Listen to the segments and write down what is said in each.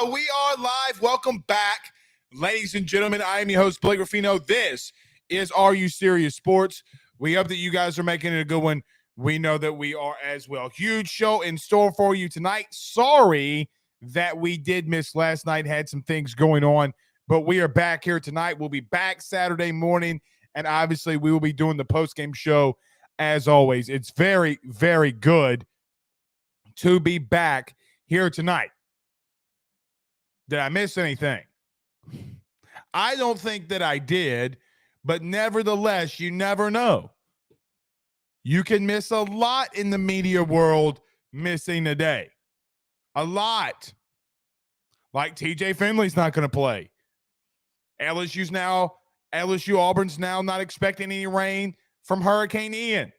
We are live. Welcome back, ladies and gentlemen. I am your host, Blake Ruffino. This is Are You Serious Sports? We hope that you guys are making it a good one. We know that we are as well. Huge show in store for you tonight. Sorry that we did miss last night, had some things going on, but we are back here tonight. We'll be back Saturday morning, and obviously we will be doing the post-game show as always. It's very, very good to be back here tonight. Did I miss anything? I don't think that I did, but nevertheless, you never know. You can miss a lot in the media world missing a day. A lot. Like TJ Finley's not going to play. LSU Auburn's now not expecting any rain from Hurricane Ian.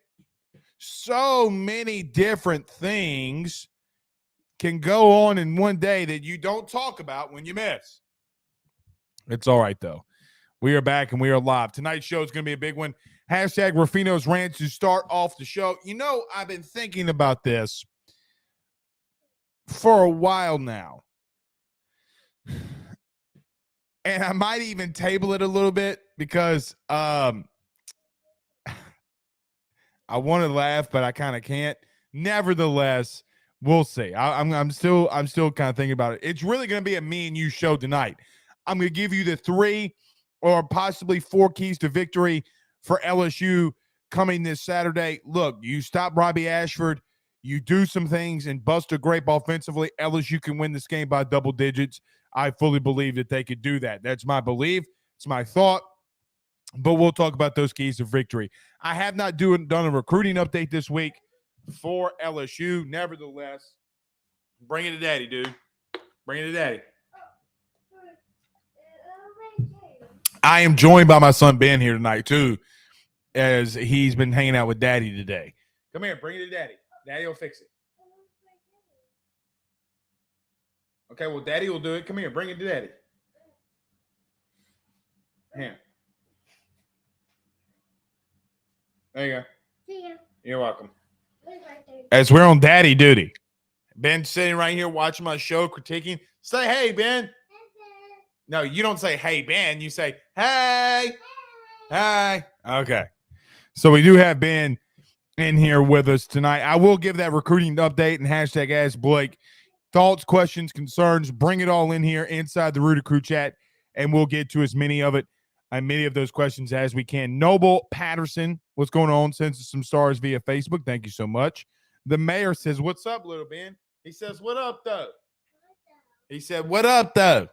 So many different things can go on in one day that you don't talk about when you miss. It's all right, though. We are back and we are live. Tonight's show is going to be a big one. Hashtag Ruffino's Rant to start off the show. You know, I've been thinking about this for a while now. And I might even table it a little bit because I want to laugh, but I kind of can't. Nevertheless, we'll see. I'm still kind of thinking about it. It's really going to be a me and you show tonight. I'm going to give you the 3 or possibly 4 keys to victory for LSU coming this Saturday. Look, you stop Robbie Ashford, you do some things and bust a grape offensively, LSU can win this game by double digits. I fully believe that they could do that. That's my belief. It's my thought. But we'll talk about those keys to victory. I have not done a recruiting update this week for LSU. Nevertheless, bring it to daddy, dude. Bring it to daddy. I am joined by my son Ben here tonight, too, as he's been hanging out with daddy today. Come here, bring it to daddy. Daddy will fix it. Okay, well, daddy will do it. Come here, bring it to daddy. Here. There you go. See ya. You're welcome. As we're on daddy duty, Ben's sitting right here watching my show, critiquing. Say, hey, Ben. No, you don't say, hey, Ben. You say, hey. Hey. Okay. So we do have Ben in here with us tonight. I will give that recruiting update and hashtag Ask Blake. Thoughts, questions, concerns, bring it all in here inside the Rooter Crew chat, and we'll get to as many of those questions as we can. Noble Patterson, what's going on? Sends us some stars via Facebook. Thank you so much. The mayor says, what's up, little Ben? He says, what up, though? He said, what up, though?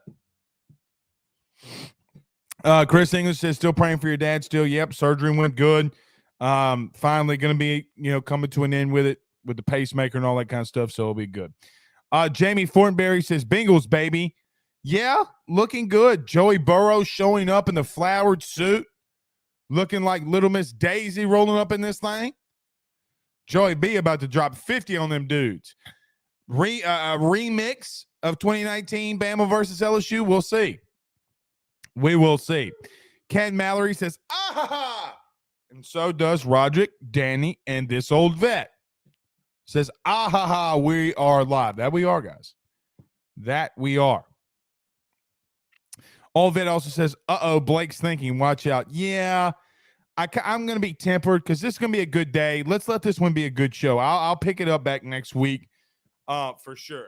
Chris English says, still praying for your dad still. Yep, surgery went good. Finally going to be, coming to an end with it, with the pacemaker and all that kind of stuff, so it'll be good. Jamie Fortenberry says, Bengals, baby. Yeah, looking good. Joey Burrow showing up in the flowered suit, looking like Little Miss Daisy rolling up in this thing. Joey B about to drop 50 on them dudes. Remix of 2019 Bama versus LSU. We'll see. We will see. Ken Mallory says, ah ha ha. And so does Roderick, Danny, and this old vet. Says, ah ha ha, we are live. That we are, guys. That we are. Old vet also says, uh-oh, Blake's thinking, watch out. Yeah, I'm going to be tempered because this is going to be a good day. Let's let this one be a good show. I'll pick it up back next week for sure.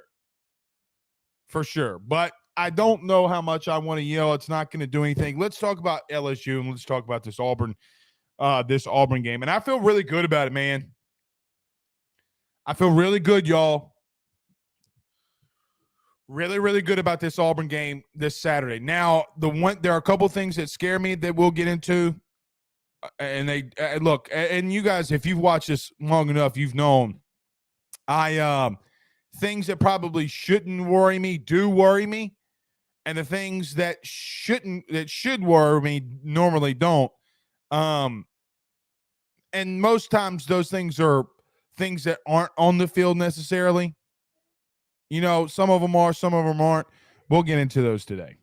For sure. But I don't know how much I want to yell. It's not going to do anything. Let's talk about LSU and let's talk about this Auburn game. And I feel really good about it, man. I feel really good, y'all. Really, really good about this Auburn game this Saturday. Now, there are a couple things that scare me that we'll get into. And they look, and you guys, if you've watched this long enough, you've known things that probably shouldn't worry me do worry me. And the things that should worry me normally don't. And most times those things are things that aren't on the field necessarily. Some of them are, some of them aren't. We'll get into those today.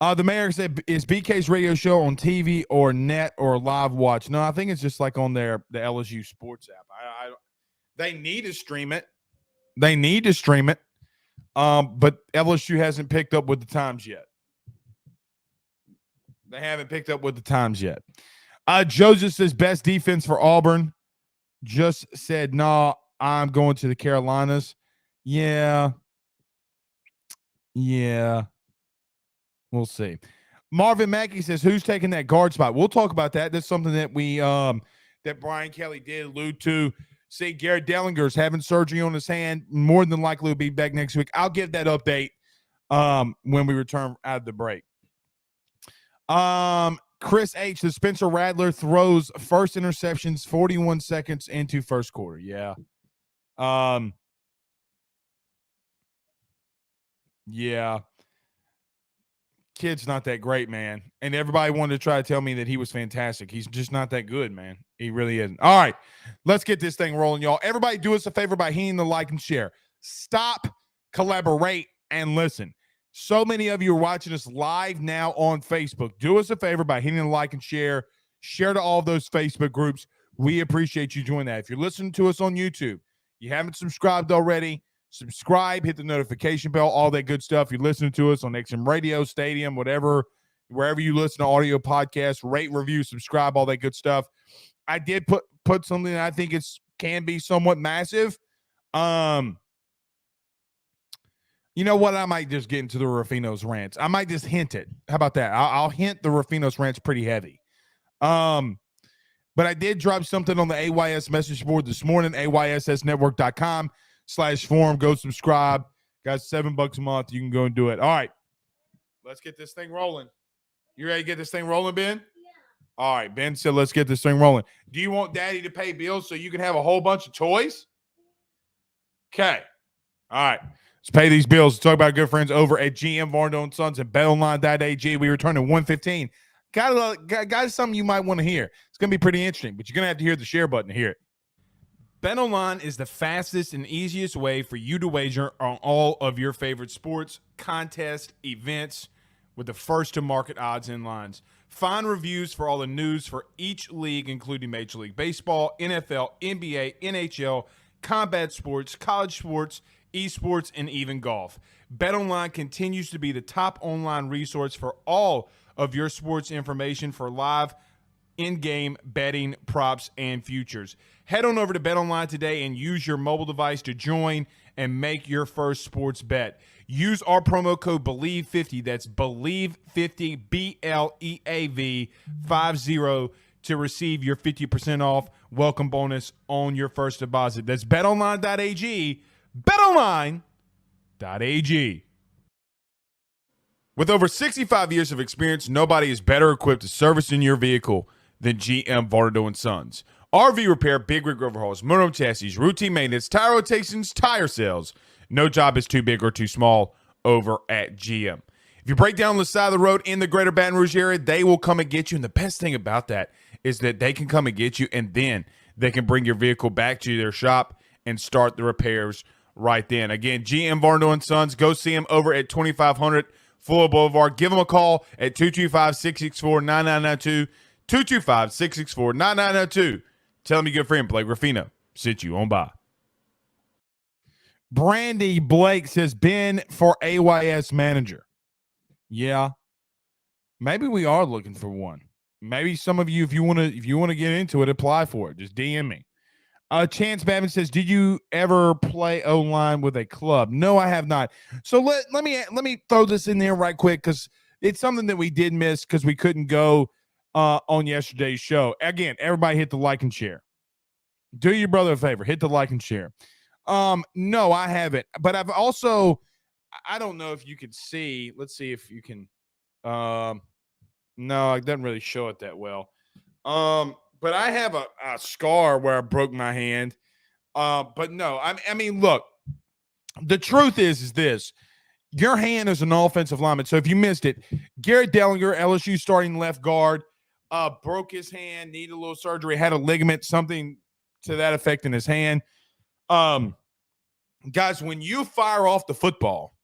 The mayor said, is BK's radio show on TV or net or live watch? No, I think it's just like on the LSU sports app. They need to stream it. But LSU hasn't picked up with the times yet. They haven't picked up with the times yet. Joseph says best defense for Auburn. Just said, nah, I'm going to the Carolinas. Yeah. We'll see. Marvin Mackey says, who's taking that guard spot? We'll talk about that. That's something that that Brian Kelly did allude to. See, Garrett Dellinger's having surgery on his hand. More than likely will be back next week. I'll give that update when we return out of the break. Chris H. The Spencer Rattler throws first interceptions 41 seconds into first quarter. Yeah. Yeah. Kid's not that great, man. And everybody wanted to try to tell me that he was fantastic. He's just not that good, man. He really isn't. All right. Let's get this thing rolling, y'all. Everybody do us a favor by hitting the like and share. Stop, collaborate, and listen. So many of you are watching us live now on Facebook. Do us a favor by hitting the like and share. Share to all of those Facebook groups. We appreciate you doing that. If you're listening to us on YouTube, you haven't subscribed already, subscribe, hit the notification bell, all that good stuff. You're listening to us on XM Radio, Stadium, whatever, wherever you listen to audio podcasts, rate, review, subscribe, all that good stuff. I did put something that I think can be somewhat massive. You know what? I might just get into the Ruffino's rants. I might just hint it. How about that? I'll hint the Ruffino's rants pretty heavy. But I did drop something on the AYS message board this morning, ayssnetwork.com/forum. Go subscribe. Guys, $7 a month. You can go and do it. All right. Let's get this thing rolling. You ready to get this thing rolling, Ben? Yeah. All right. Ben said, let's get this thing rolling. Do you want Daddy to pay bills so you can have a whole bunch of toys? Okay. All right. Let's pay these bills. Let's talk about our good friends over at GM Varno & Sons and BetOnline.ag. We return to 115. Got something you might want to hear. It's going to be pretty interesting, but you're going to have to hear the share button to hear it. BetOnline is the fastest and easiest way for you to wager on all of your favorite sports, contests, events with the first-to-market odds and lines. Find reviews for all the news for each league, including Major League Baseball, NFL, NBA, NHL, combat sports, college sports, esports, and even golf. BetOnline continues to be the top online resource for all of your sports information for live in-game betting, props, and futures. Head on over to BetOnline today and use your mobile device to join and make your first sports bet. Use our promo code BELIEVE50, that's BELIEVE50, BLEAV 50, to receive your 50% off welcome bonus on your first deposit. That's betonline.ag, betonline.ag. With over 65 years of experience, nobody is better equipped to service in your vehicle than GM Varno & Sons. RV repair, big rig overhauls, motorhome chassis, routine maintenance, tire rotations, tire sales. No job is too big or too small over at GM. If you break down on the side of the road in the greater Baton Rouge area, they will come and get you. And the best thing about that is that they can come and get you, and then they can bring your vehicle back to their shop and start the repairs right then. Again, GM Varno & Sons. Go see them over at 2500 Fuller Boulevard. Give them a call at 225-664-9992, 225-664-9992. Tell them your good friend Blake Ruffino sent you on by. Brandy Blake says, Ben for AYS manager. Yeah. Maybe we are looking for one. Maybe some of you, if you want to get into it, apply for it. Just DM me. Chance Babin says, did you ever play O-line with a club? No, I have not. So let me throw this in there right quick, because it's something that we did miss because we couldn't go on yesterday's show. Again, everybody hit the like and share. Do your brother a favor. Hit the like and share. No, I haven't. But I've also, I don't know if you can see. Let's see if you can. No, it doesn't really show it that well. But I have a scar where I broke my hand. But no, I mean, look, the truth is this. Your hand is an offensive lineman. So if you missed it, Garrett Dellinger, LSU starting left guard, broke his hand, needed a little surgery, had a ligament, something to that effect in his hand. Guys, when you fire off the football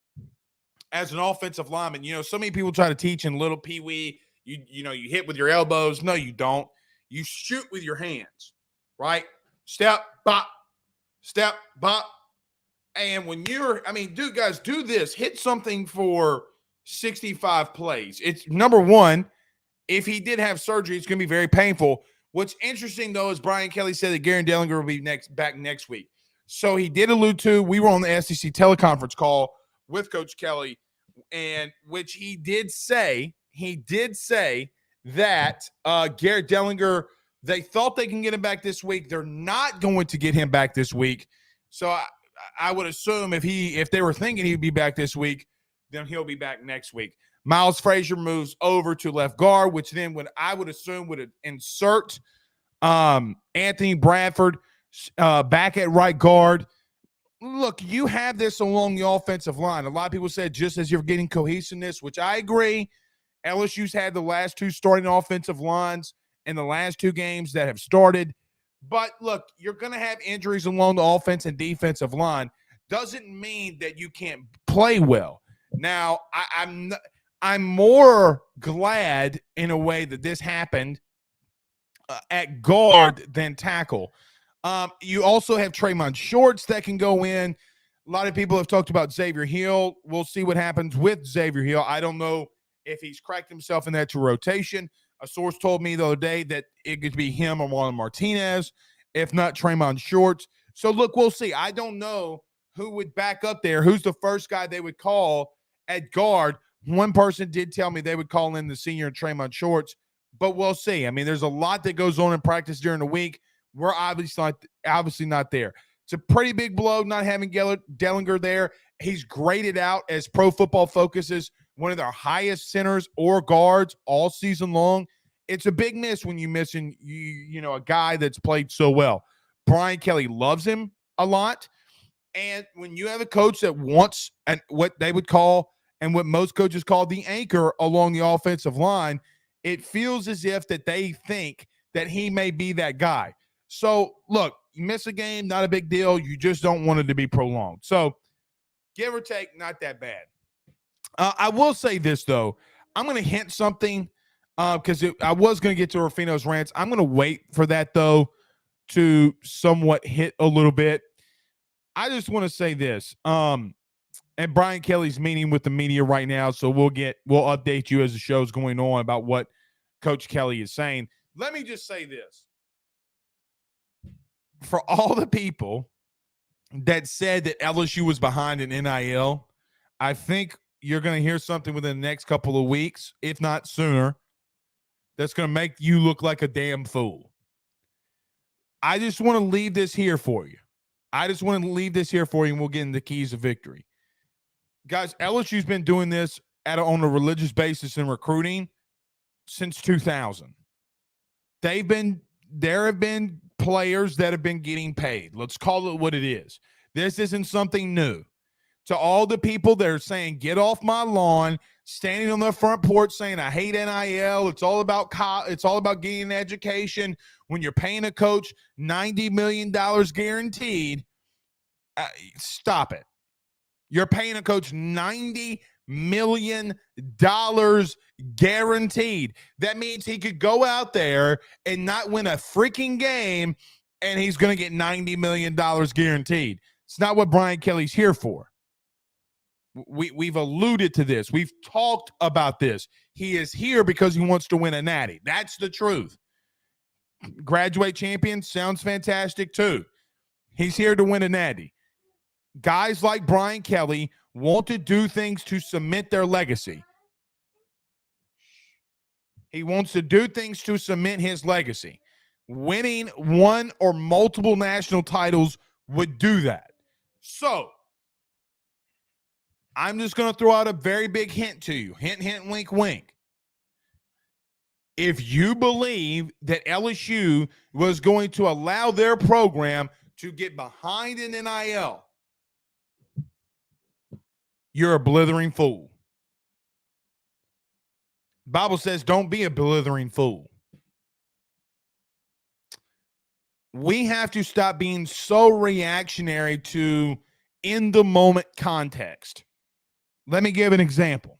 as an offensive lineman, so many people try to teach in little pee-wee, you hit with your elbows. No, you don't. You shoot with your hands, right? Step, bop, And when dude, guys, do this. Hit something for 65 plays. It's number one. If he did have surgery, it's going to be very painful. What's interesting, though, is Brian Kelly said that Garen Dellinger will be back next week. So he did allude to, we were on the SEC teleconference call with Coach Kelly, and which he did say that Garrett Dellinger, they thought they can get him back this week. They're not going to get him back this week. So I would assume if they were thinking he'd be back this week, then he'll be back next week. Miles Frazier moves over to left guard, which then I would assume would insert Anthony Bradford back at right guard. Look, you have this along the offensive line. A lot of people said just as you're getting cohesiveness, which I agree. LSU's had the last two starting offensive lines in the last two games that have started. But look, you're going to have injuries along the offense and defensive line. Doesn't mean that you can't play well. Now, I'm more glad in a way that this happened at guard than tackle. You also have Tremont Shorts that can go in. A lot of people have talked about Xavier Hill. We'll see what happens with Xavier Hill. I don't know if he's cracked himself in that to rotation. A source told me the other day that it could be him or Marlon Martinez, if not Tremont Shorts. So, look, we'll see. I don't know who would back up there. Who's the first guy they would call at guard? One person did tell me they would call in the senior Tremont Shorts, but we'll see. I mean, there's a lot that goes on in practice during the week. We're obviously not there. It's a pretty big blow not having Dellinger there. He's graded out as Pro Football Focus's one of their highest centers or guards all season long. It's a big miss when you're missing a guy that's played so well. Brian Kelly loves him a lot. And when you have a coach that wants what they would call and what most coaches call the anchor along the offensive line, it feels as if that they think that he may be that guy. So, look, you miss a game, not a big deal. You just don't want it to be prolonged. So, give or take, not that bad. I will say this, though. I'm going to hint something because I was going to get to Rufino's rants. I'm going to wait for that, though, to somewhat hit a little bit. I just want to say this. And Brian Kelly's meeting with the media right now, so we'll update you as the show's going on about what Coach Kelly is saying. Let me just say this. For all the people that said that LSU was behind in NIL, I think you're going to hear something within the next couple of weeks, if not sooner, that's going to make you look like a damn fool. I just want to leave this here for you. And we'll get into the keys of victory. Guys, LSU's been doing this on a religious basis in recruiting since 2000. There have been players that have been getting paid. Let's call it what it is. This isn't something new. To all the people that are saying, get off my lawn, standing on the front porch saying, I hate NIL. It's all about getting an education. When you're paying a coach $90 million guaranteed, stop it. You're paying a coach $90 million guaranteed. That means he could go out there and not win a freaking game, and he's going to get $90 million guaranteed. It's not what Brian Kelly's here for. We've alluded to this. We've talked about this. He is here because he wants to win a natty. That's the truth. Graduate champion sounds fantastic too. He's here to win a natty. Guys like Brian Kelly want to do things to cement their legacy. He wants to do things to cement his legacy. Winning one or multiple national titles would do that. So, I'm just going to throw out a very big hint to you. Hint, hint, wink, wink. If you believe that LSU was going to allow their program to get behind in NIL, you're a blithering fool. Bible says don't be a blithering fool. We have to stop being so reactionary to in-the-moment context. Let me give an example.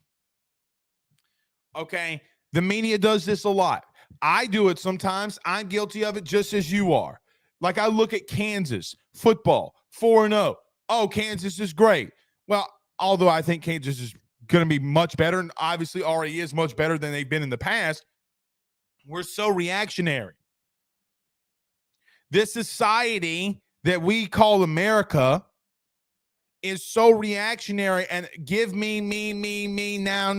Okay, the media does this a lot. I do it sometimes. I'm guilty of it just as you are. Like I look at Kansas football, 4-0. oh, Kansas is great. Well, although I think Kansas is going to be much better, and obviously already is much better than they've been in the past, we're so reactionary. This society that we call America is so reactionary and give me, now,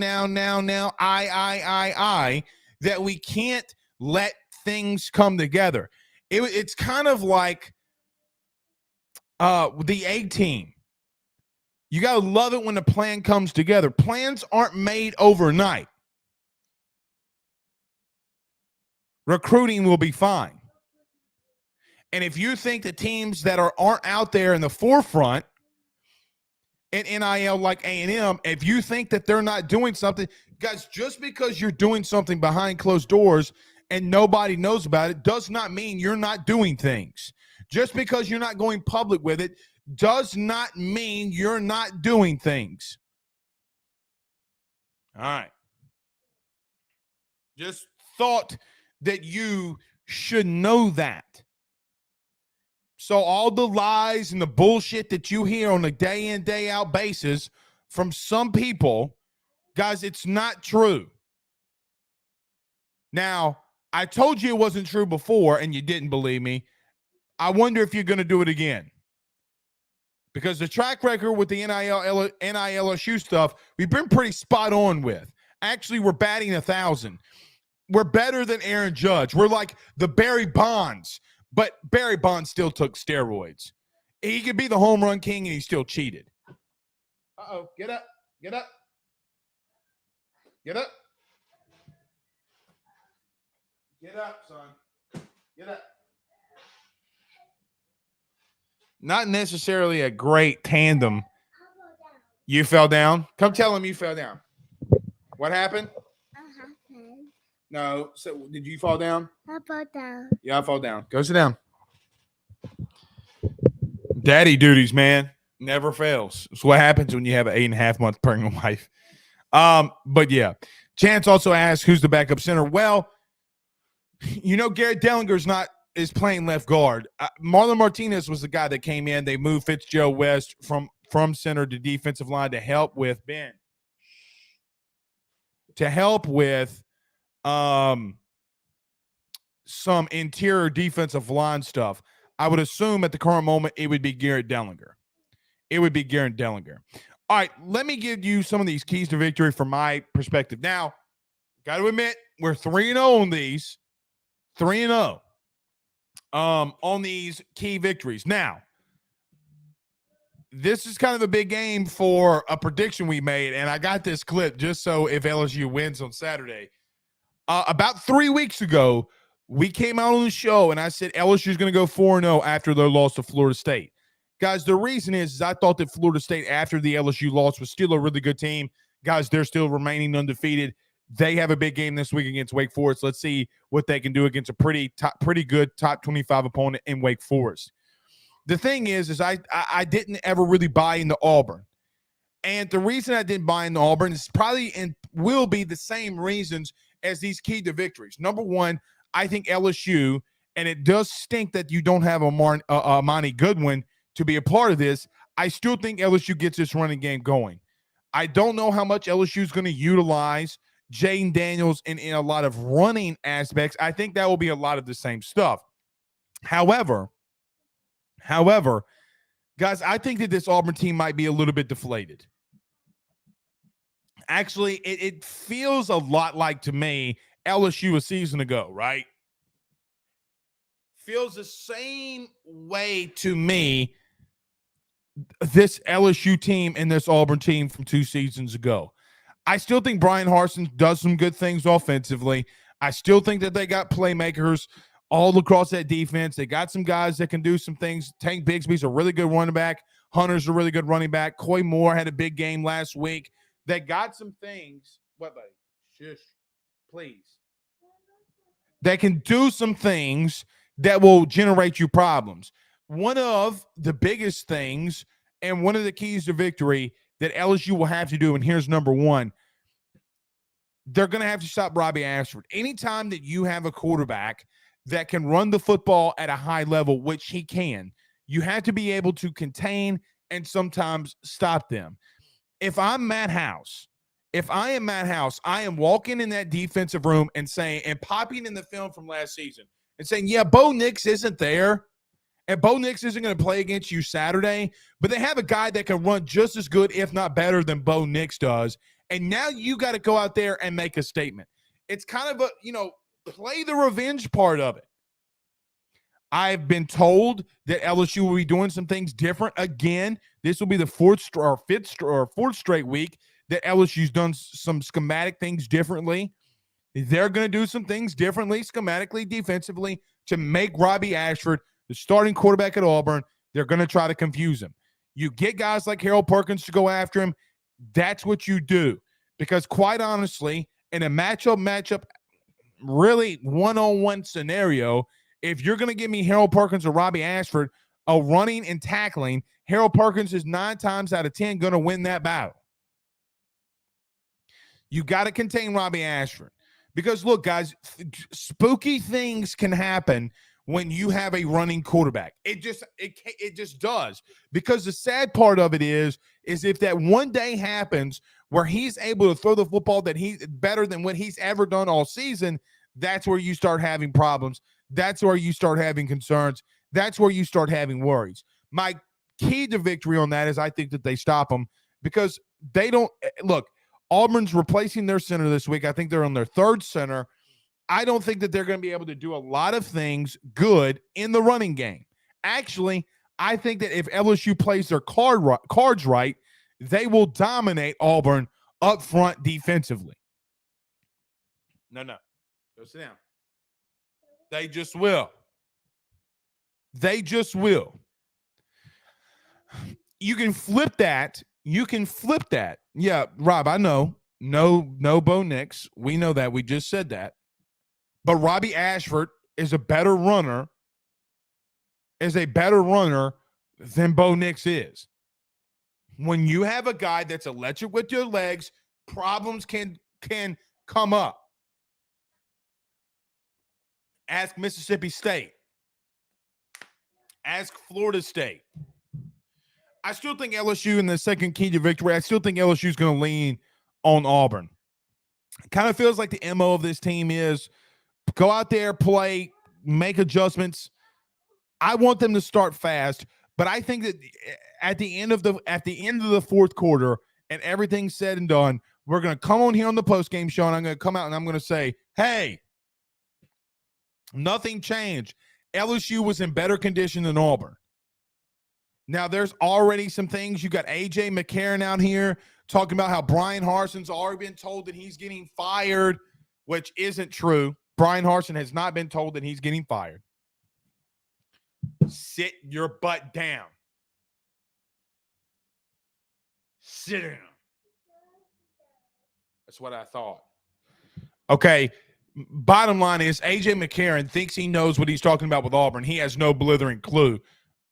I, that we can't let things come together. It's kind of like the A-team. You got to love it when the plan comes together. Plans aren't made overnight. Recruiting will be fine. And if you think the teams that aren't out there in the forefront in NIL like A&M, if you think that they're not doing something, guys, just because you're doing something behind closed doors and nobody knows about it does not mean you're not doing things. Just because you're not going public with it does not mean you're not doing things. All right. Just thought that you should know that. So all the lies and the bullshit that you hear on a day in, day out basis from some people, guys, it's not true. Now, I told you it wasn't true before and you didn't believe me. I wonder if you're going to do it again. Because the track record with the NILSU stuff, we've been pretty spot on with. Actually, we're batting 1,000. We're better than Aaron Judge. We're like the Barry Bonds. But Barry Bonds still took steroids. He could be the home run king, and he still cheated. Uh-oh. Get up. Get up. Get up. Get up, son. Get up. Not necessarily a great tandem. You fell down? Come tell him you fell down. What happened? No. So did you fall down? I fall down. Yeah, I fall down. Go sit down. Daddy duties, man. Never fails. It's what happens when you have an 8.5-month pregnant wife. But yeah. Chance also asked who's the backup center. Well, you know, Garrett Dellinger is playing left guard. Marlon Martinez was the guy that came in. They moved Fitzgerald West from center to defensive line to help with Ben. To help with some interior defensive line stuff. I would assume at the current moment it would be Garrett Dellinger. It would be Garrett Dellinger. All right, let me give you some of these keys to victory from my perspective. Now, got to admit, we're 3-0 on these. 3-0 on these key victories. Now, this is kind of a big game for a prediction we made, and I got this clip just so if LSU wins on Saturday. About 3 weeks ago, we came out on the show, and I said LSU is going to go 4-0 after their loss to Florida State. Guys, the reason is I thought that Florida State, after the LSU loss, was still a really good team. Guys, they're still remaining undefeated. They have a big game this week against Wake Forest. Let's see what they can do against a pretty good top 25 opponent in Wake Forest. The thing is I didn't ever really buy into Auburn. And the reason I didn't buy into Auburn is probably and will be the same reasons as these key to victories. Number one, I think LSU, and it does stink that you don't have Monty Goodwin to be a part of this. I still think LSU gets this running game going. I don't know how much LSU is going to utilize Jaden Daniels in a lot of running aspects. I think that will be a lot of the same stuff. However, guys, I think that this Auburn team might be a little bit deflated. Actually, it feels a lot like, to me, LSU a season ago, right? Feels the same way to me, this LSU team and this Auburn team from 2 seasons ago. I still think Brian Harsin does some good things offensively. I still think that they got playmakers all across that defense. They got some guys that can do some things. Tank Bigsby's a really good running back. Hunter's a really good running back. Coy Moore had a big game last week. They got some things. What, buddy? Shush. Please. They can do some things that will generate you problems. One of the biggest things and one of the keys to victory that LSU will have to do, and here's number one, they're going to have to stop Robbie Ashford. Anytime that you have a quarterback that can run the football at a high level, which he can, you have to be able to contain and sometimes stop them. If I am Matt House, I am walking in that defensive room and saying, and popping in the film from last season and saying, yeah, Bo Nix isn't there. And Bo Nix isn't going to play against you Saturday, but they have a guy that can run just as good, if not better, than Bo Nix does. And now you got to go out there and make a statement. It's kind of play the revenge part of it. I've been told that LSU will be doing some things different. Again, this will be the fourth straight week that LSU's done some schematic things differently. They're going to do some things differently, schematically, defensively, to make Robbie Ashford the starting quarterback at Auburn. They're going to try to confuse him. You get guys like Harold Perkins to go after him. That's what you do. Because quite honestly, in a matchup, really one-on-one scenario, if you're going to give me Harold Perkins or Robbie Ashford, running and tackling, Harold Perkins is 9 times out of 10 going to win that battle. You got to contain Robbie Ashford. Because, look, guys, spooky things can happen when you have a running quarterback. It just does. Because the sad part of it is if that one day happens where he's able to throw the football that he's better than what he's ever done all season, that's where you start having problems. That's where you start having concerns. That's where you start having worries. My key to victory on that is I think that they stop them because they don't – look, Auburn's replacing their center this week. I think they're on their third center. I don't think that they're going to be able to do a lot of things good in the running game. Actually, I think that if LSU plays their cards right, they will dominate Auburn up front defensively. No. Go sit down. They just will. You can flip that. Yeah, Rob, I know. No Bo Nix. We know that. We just said that. But Robbie Ashford is a better runner than Bo Nix is. When you have a guy that's electric with your legs, problems can come up. Ask Mississippi State. Ask Florida State. I still think LSU in the second key to victory, I still think LSU is going to lean on Auburn. It kind of feels like the MO of this team is go out there, play, make adjustments. I want them to start fast, but I think that at the end of the fourth quarter and everything's said and done, we're going to come on here on the postgame show and I'm going to come out and I'm going to say, hey, nothing changed. LSU was in better condition than Auburn. Now, there's already some things. You got A.J. McCarron out here talking about how Brian Harson's already been told that he's getting fired, which isn't true. Brian Harsin has not been told that he's getting fired. Sit your butt down. Sit down. That's what I thought. Okay. Bottom line is A.J. McCarron thinks he knows what he's talking about with Auburn. He has no blithering clue.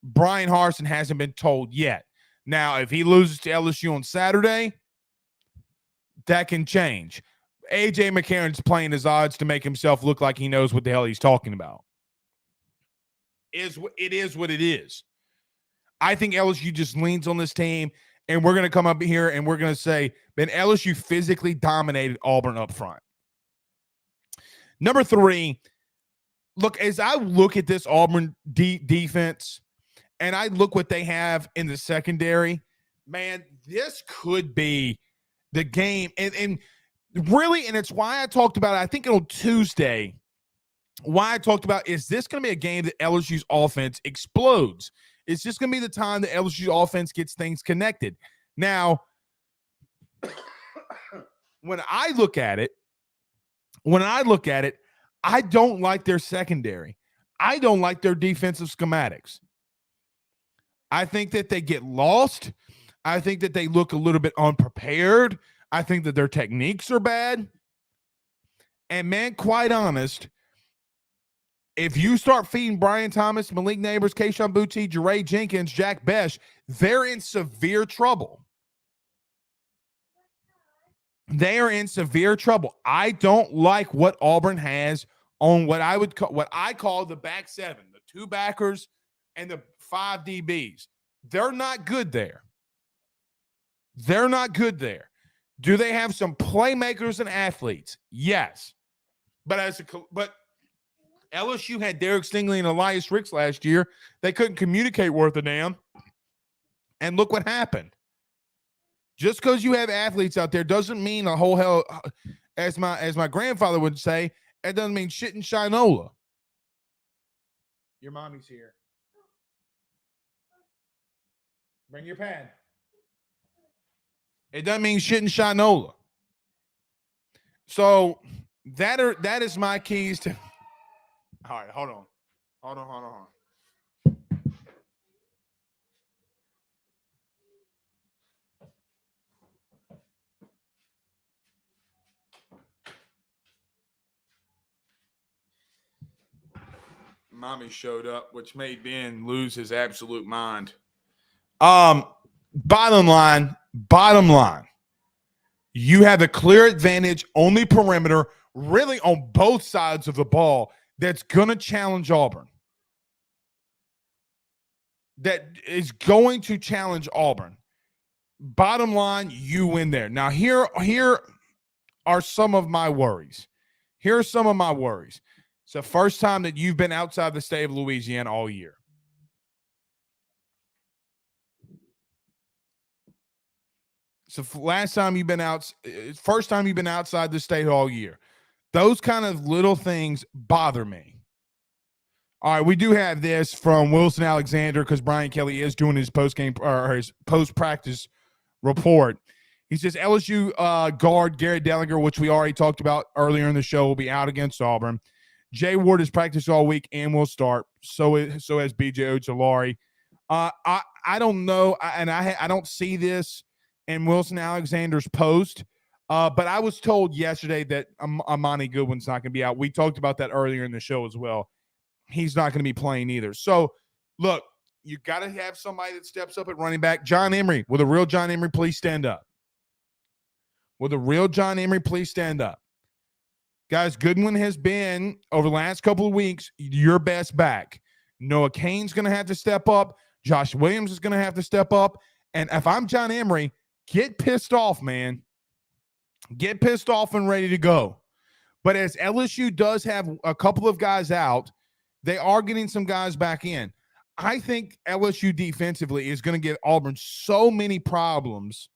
Brian Harsin hasn't been told yet. Now, if he loses to LSU on Saturday, that can change. A.J. McCarron's playing his odds to make himself look like he knows what the hell he's talking about. It is what it is. I think LSU just leans on this team, and we're going to come up here and we're going to say, man, LSU physically dominated Auburn up front. Number 3, look, as I look at this Auburn defense and I look what they have in the secondary, man, this could be the game. And really, and it's why I talked about it, I think on Tuesday, why I talked about, is this going to be a game that LSU's offense explodes? It's just going to be the time that LSU's offense gets things connected. Now, when I look at it, I don't like their secondary. I don't like their defensive schematics. I think that they get lost. I think that they look a little bit unprepared. I think that their techniques are bad. And man, quite honest, if you start feeding Brian Thomas, Malik Neighbors, Kayshon Boutte, Jeray Jenkins, Jack Besh, they're in severe trouble. They are in severe trouble. I don't like what Auburn has on what I call the back 7, the 2 backers and the 5 DBs. They're not good there. They're not good there. Do they have some playmakers and athletes? Yes. But LSU had Derek Stingley and Elias Ricks last year. They couldn't communicate worth a damn. And look what happened. Just because you have athletes out there doesn't mean a whole hell, as my grandfather would say, it doesn't mean shit and shinola. Your mommy's here. Bring your pen. It doesn't mean shit and shinola. So that is my keys to. All right, hold on. Mommy showed up, which made Ben lose his absolute mind. Bottom line, you have a clear advantage on the perimeter, really on both sides of the ball, that's going to challenge Auburn. That is going to challenge Auburn. Bottom line, you win there. Now, here are some of my worries. Here are some of my worries. It's the first time that you've been outside the state of Louisiana all year. So last time you've been out, first time you've been outside the state all year. Those kind of little things bother me. All right, we do have this from Wilson Alexander because Brian Kelly is doing his post-game or his post-practice report. He says LSU guard Garrett Dellinger, which we already talked about earlier in the show, will be out against Auburn. Jay Ward has practiced all week and will start. So has B.J. Ojolari. I don't know, and I don't see this in Wilson Alexander's post, but I was told yesterday that Amani Goodwin's not going to be out. We talked about that earlier in the show as well. He's not going to be playing either. So, look, you got to have somebody that steps up at running back. John Emery, will the real John Emery please stand up? Will the real John Emery please stand up? Guys, Goodwin has been, over the last couple of weeks, your best back. Noah Cain's going to have to step up. Josh Williams is going to have to step up. And if I'm John Emery, get pissed off, man. Get pissed off and ready to go. But as LSU does have a couple of guys out, they are getting some guys back in. I think LSU defensively is going to give Auburn so many problems.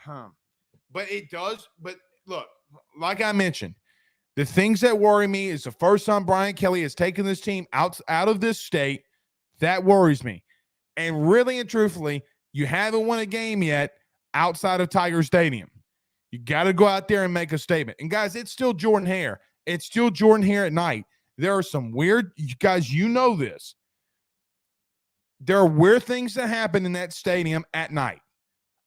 But it does. But look, like I mentioned, the things that worry me is the first time Brian Kelly has taken this team out of this state. That worries me. And really and truthfully, you haven't won a game yet outside of Tiger Stadium. You got to go out there and make a statement. And, guys, it's still Jordan Hare. It's still Jordan Hare at night. There are some weird – guys, you know this. There are weird things that happen in that stadium at night.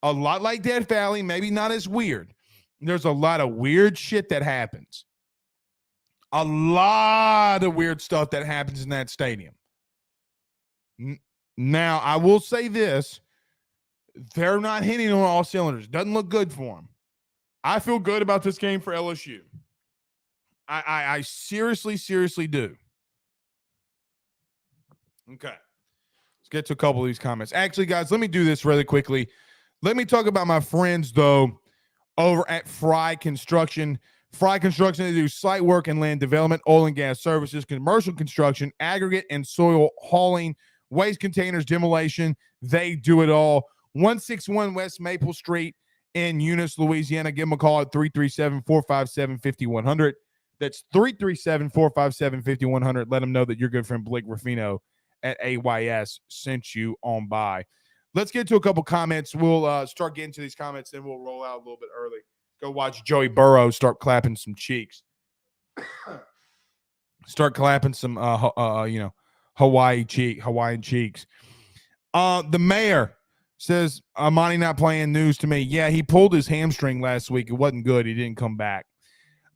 A lot like Death Valley, maybe not as weird. There's a lot of weird shit that happens. A lot of weird stuff that happens in that stadium. Now, I will say this. They're not hitting on all cylinders. Doesn't look good for them. I feel good about this game for LSU. I seriously do. Okay. Let's get to a couple of these comments. Actually, guys, let me do this really quickly. Let me talk about my friends, though, over at Fry Construction. Fry Construction, they do site work and land development, oil and gas services, commercial construction, aggregate and soil hauling, waste containers, demolition. They do it all. 161 West Maple Street in Eunice, Louisiana. Give them a call at 337-457-5100. That's 337-457-5100. Let them know that your good friend Blake Ruffino at AYS sent you on by. Let's get to a couple comments. We'll start getting to these comments, then we'll roll out a little bit early. Go watch Joey Burrow start clapping some cheeks. Start clapping some, Hawaiian cheeks. The mayor says, Amani not playing news to me. Yeah, he pulled his hamstring last week. It wasn't good. He didn't come back.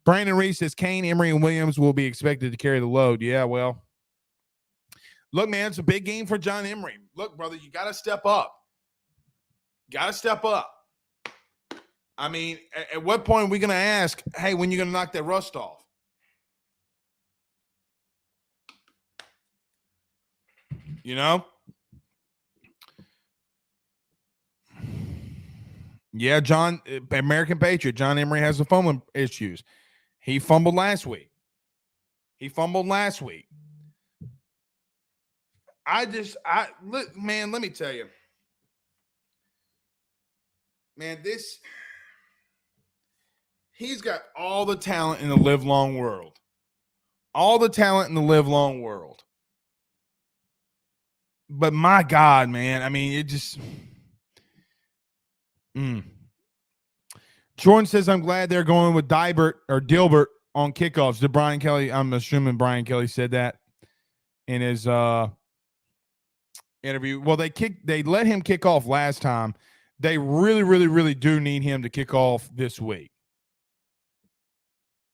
Brandon Reese says, Cain, Emery, and Williams will be expected to carry the load. Yeah, well, look, man, it's a big game for John Emery. Look, brother, you got to step up. I mean, at what point are we going to ask, hey, when you going to knock that rust off? You know? Yeah, John, American Patriot, John Emery has the fumbling issues. He fumbled last week. Man, let me tell you. Man, he's got all the talent in the live long world. All the talent in the live long world. But my God, man, I mean, it just. Jordan says, I'm glad they're going with Dilbert on kickoffs. Did Brian Kelly, I'm assuming Brian Kelly said that in his interview. Well, they let him kick off last time. They really, really, really do need him to kick off this week.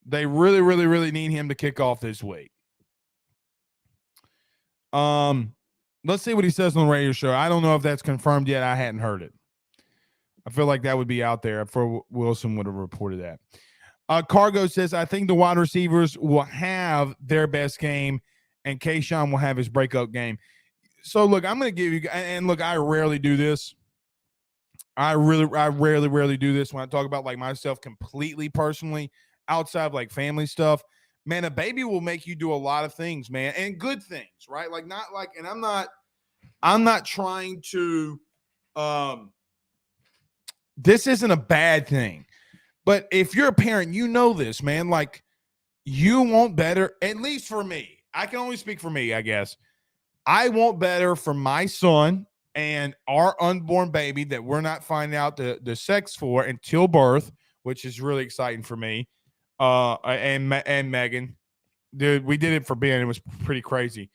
They really, really, really need him to kick off this week. Let's see what he says on the radio show. I don't know if that's confirmed yet. I hadn't heard it. I feel like that would be out there for Wilson would have reported that. Cargo says, I think the wide receivers will have their best game and Kayshawn will have his breakup game. So, look, I'm going to give you – and, look, I rarely do this. I rarely do this when I talk about, like, myself completely personally outside of, like, family stuff. Man, a baby will make you do a lot of things, man, and good things, right? Like, not like – and I'm not trying to this isn't a bad thing. But if you're a parent, you know this, man. Like, you want better, at least for me. I can only speak for me, I guess. I want better for my son and our unborn baby that we're not finding out the sex for until birth, which is really exciting for me. And Megan. Dude, we did it for Ben. It was pretty crazy.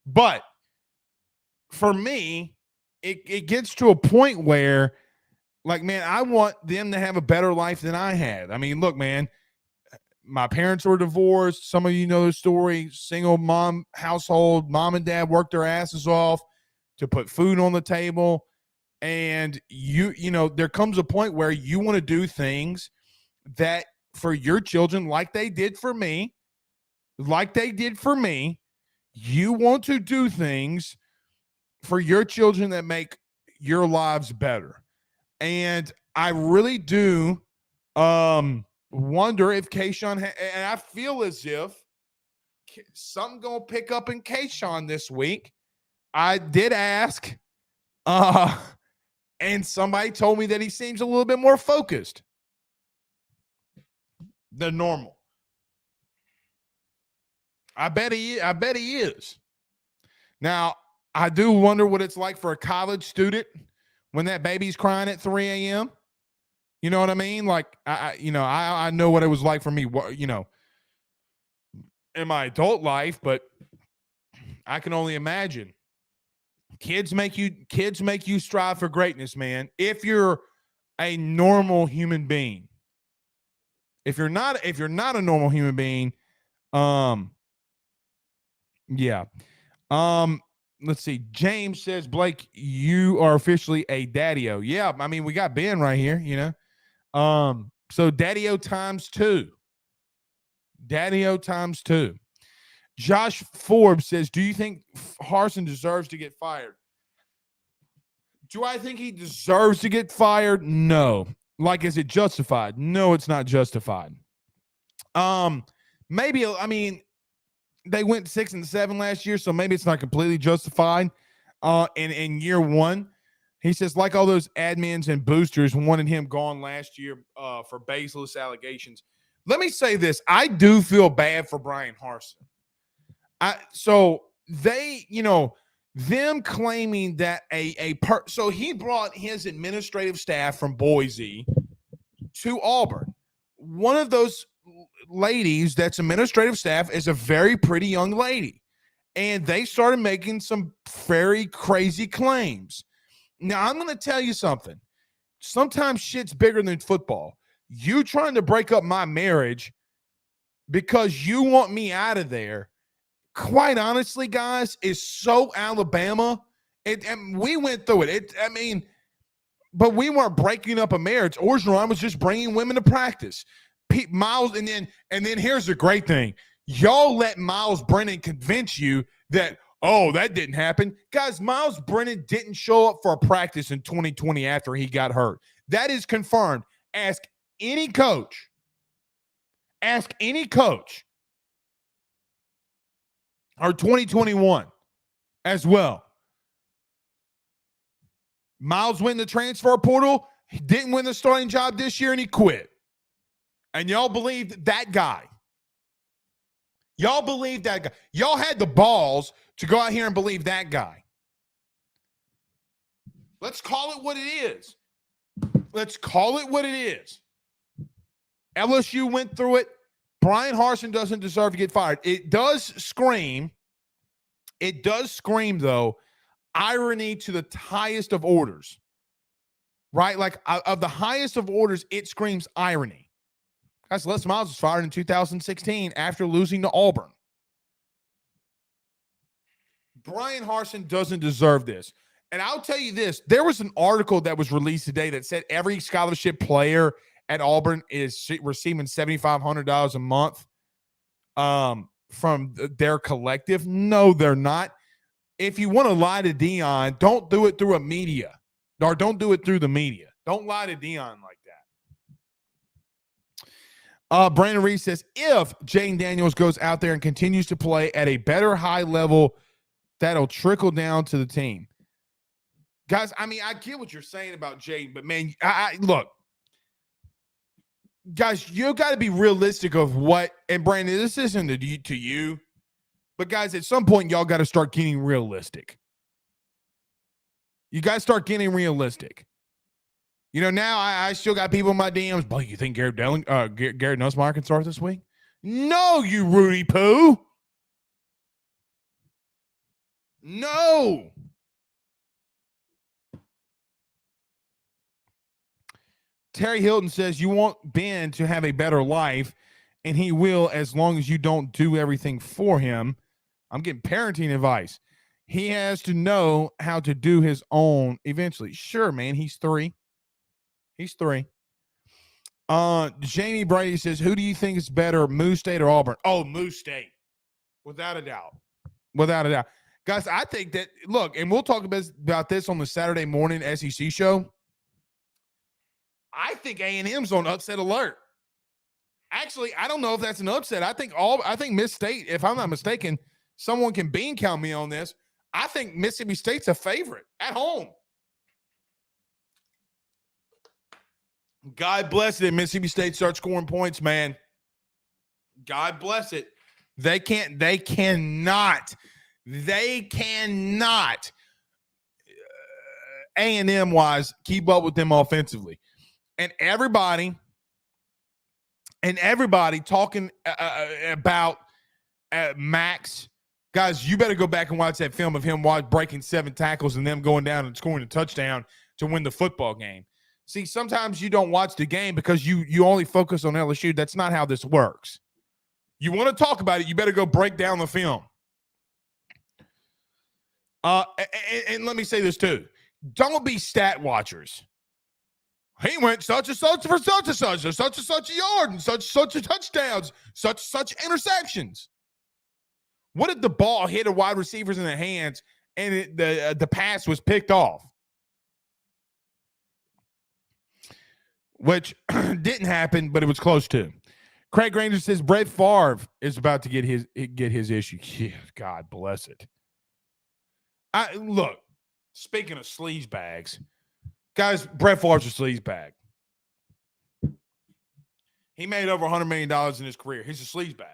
But for me, it gets to a point where, like, man, I want them to have a better life than I had. I mean, look, man, my parents were divorced. Some of you know the story. Single mom household. Mom and dad worked their asses off to put food on the table. And you know, there comes a point where you want to do things that for your children, like they did for me, you want to do things for your children that make your lives better. And I really do wonder if Kayshawn, and I feel as if something going to pick up in Kayshawn this week. I did ask, and somebody told me that he seems a little bit more focused than normal. I bet he is. Now, I do wonder what it's like for a college student when that baby's crying at 3 a.m. You know what I mean? Like, I know what it was like for me, you know, in my adult life, but I can only imagine. Kids make you strive for greatness, man. If you're a normal human being. If you're not a normal human being, yeah. Let's see. James says, Blake, you are officially a daddy-o. Yeah, I mean, we got Ben right here, you know. So daddy-o times 2. Daddy-o times 2. Josh Forbes says, do you think Harsin deserves to get fired? Do I think he deserves to get fired? No. Like, is it justified? No, it's not justified. Maybe, I mean, they went 6-7 last year, so maybe it's not completely justified. In year one, he says, like all those admins and boosters wanted him gone last year for baseless allegations. Let me say this: I do feel bad for Brian Harsin. So they, you know, them claiming that so he brought his administrative staff from Boise to Auburn. One of those ladies that's administrative staff is a very pretty young lady, and they started making some very crazy claims. Now, I'm going to tell you something. Sometimes shit's bigger than football. You trying to break up my marriage because you want me out of there, quite honestly, guys, is so Alabama. And we went through it. But we weren't breaking up a marriage. Orgeron was just bringing women to practice. Miles, and then here's the great thing. Y'all let Miles Brennan convince you that, oh, that didn't happen. Guys, Miles Brennan didn't show up for a practice in 2020 after he got hurt. That is confirmed. Ask any coach. Ask any coach. Or 2021 as well. Miles went in the transfer portal. He didn't win the starting job this year, and he quit. And y'all believed that guy. Y'all believed that guy. Y'all had the balls to go out here and believe that guy. Let's call it what it is. Let's call it what it is. LSU went through it. Brian Harsin doesn't deserve to get fired. It does scream, though, irony to the highest of orders. Right? Like, of the highest of orders, it screams irony. Guys, Les Miles was fired in 2016 after losing to Auburn. Brian Harsin doesn't deserve this. And I'll tell you this, there was an article that was released today that said every scholarship player at Auburn is receiving $7,500 a month from their collective. No, they're not. If you want to lie to Dion, don't do it through a media. Or don't do it through the media. Don't lie to Dion like that. Brandon Reed says, if Jane Daniels goes out there and continues to play at a better high level, that'll trickle down to the team. Guys, I mean, I get what you're saying about Jane, but, man, look. Guys, you got to be realistic of what – and, Brandon, this isn't to you. But, guys, at some point, y'all got to start getting realistic. You got to start getting realistic. You know, now I still got people in my DMs. Boy, you think Garrett Nussmeier can start this week? No, you Rudy Poo. No. Terry Hilton says you want Ben to have a better life, and he will as long as you don't do everything for him. I'm getting parenting advice. He has to know how to do his own eventually. Sure, man. He's 3. Jamie Brady says, who do you think is better, Moose State or Auburn? Oh, Moose State. Without a doubt. Guys, I think that, look, and we'll talk about this on the Saturday morning SEC show. I think A&M's on upset alert. Actually, I don't know if that's an upset. I think Miss State, if I'm not mistaken, someone can bean count me on this. I think Mississippi State's a favorite at home. God bless it if Mississippi State starts scoring points, man. God bless it. They cannot A&M wise keep up with them offensively. And everybody talking about Max. Guys, you better go back and watch that film of him breaking 7 tackles and them going down and scoring a touchdown to win the football game. See, sometimes you don't watch the game because you only focus on LSU. That's not how this works. You want to talk about it, you better go break down the film. And let me say this too. Don't be stat watchers. He went such and such for such and such a yard, and such a touchdowns, such interceptions. What if the ball hit a wide receiver's in the hands and the pass was picked off? Which didn't happen, but it was close to. Craig Granger says Brett Favre is about to get his issue. Yeah, God bless it. Look, speaking of sleaze bags, guys, Brett Favre's a sleaze bag. He made over $100 million in his career. He's a sleaze bag.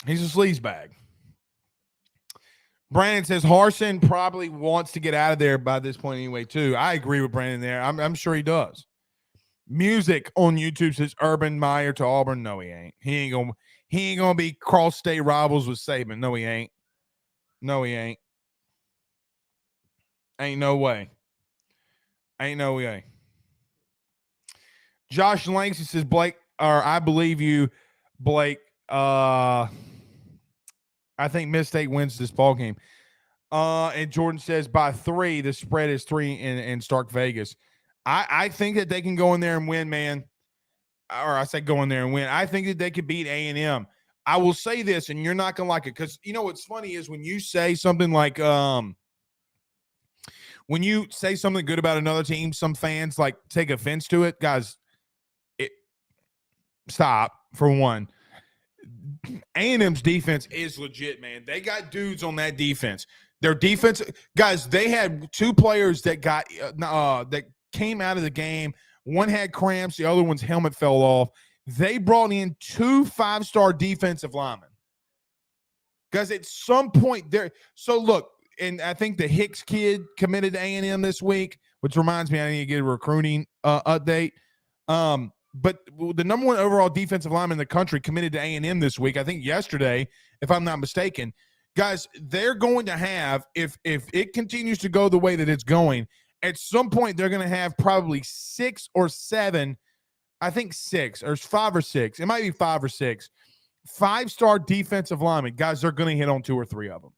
He's a sleaze bag. Brandon says Harsin probably wants to get out of there by this point anyway, too. I agree with Brandon there. I'm sure he does. Music on YouTube says Urban Meyer to Auburn. No, he ain't. He ain't gonna be cross-state rivals with Saban. No, he ain't. Ain't no way. Josh Langston says I believe you, Blake. I think Miss State wins this ball game. And Jordan says by 3, the spread is 3 in Stark Vegas. I think that they can go in there and win, man. Or I say go in there and win. I think that they could beat A&M. I will say this, and you're not going to like it, because you know what's funny is when you say something like when you say something good about another team, some fans like take offense to it. Guys, stop for one. A&M's defense is legit, man. They got dudes on that defense. Their defense, guys, they had two players that got that came out of the game. One had cramps, the other one's helmet fell off. They brought in two 5-star defensive linemen. Guys, at some point there. So look, and I think the Hicks kid committed to A&M this week, which reminds me I need to get a recruiting update. But the number one overall defensive lineman in the country committed to A&M this week, I think yesterday, if I'm not mistaken. Guys, they're going to have, if it continues to go the way that it's going, at some point they're going to have probably 6 or 7, I think 6, or 5 or 6. It might be 5 or 6 5-star defensive linemen. Guys, they're going to hit on 2 or 3 of them.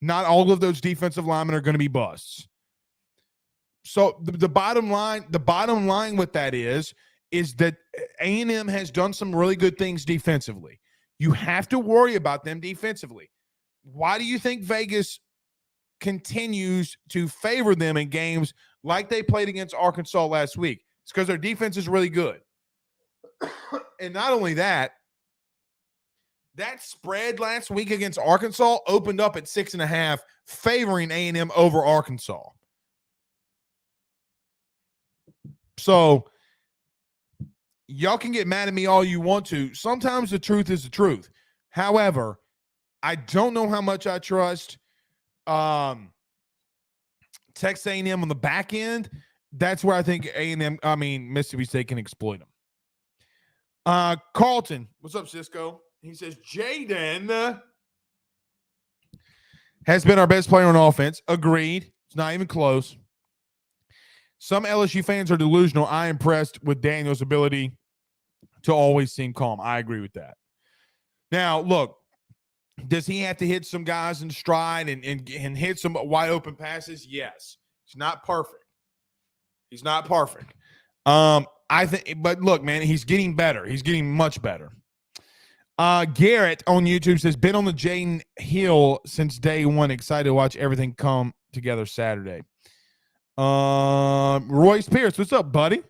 Not all of those defensive linemen are going to be busts. So the bottom line with that is that A&M has done some really good things defensively. You have to worry about them defensively. Why do you think Vegas continues to favor them in games like they played against Arkansas last week? It's because their defense is really good. And not only that, that spread last week against Arkansas opened up at 6.5, favoring A&M over Arkansas. So y'all can get mad at me all you want to. Sometimes the truth is the truth. However, I don't know how much I trust Texas A&M on the back end. That's where I think Mississippi State can exploit them. Carlton, what's up, Cisco? He says, Jaden has been our best player on offense. Agreed. It's not even close. Some LSU fans are delusional. I am impressed with Daniel's ability to always seem calm. I agree with that. Now, look, does he have to hit some guys in stride and hit some wide open passes? Yes. He's not perfect. I think, but look, man, he's getting better. He's getting much better. Garrett on YouTube says, been on the Jaden Hill since day one. Excited to watch everything come together Saturday. Royce Pierce, what's up, buddy?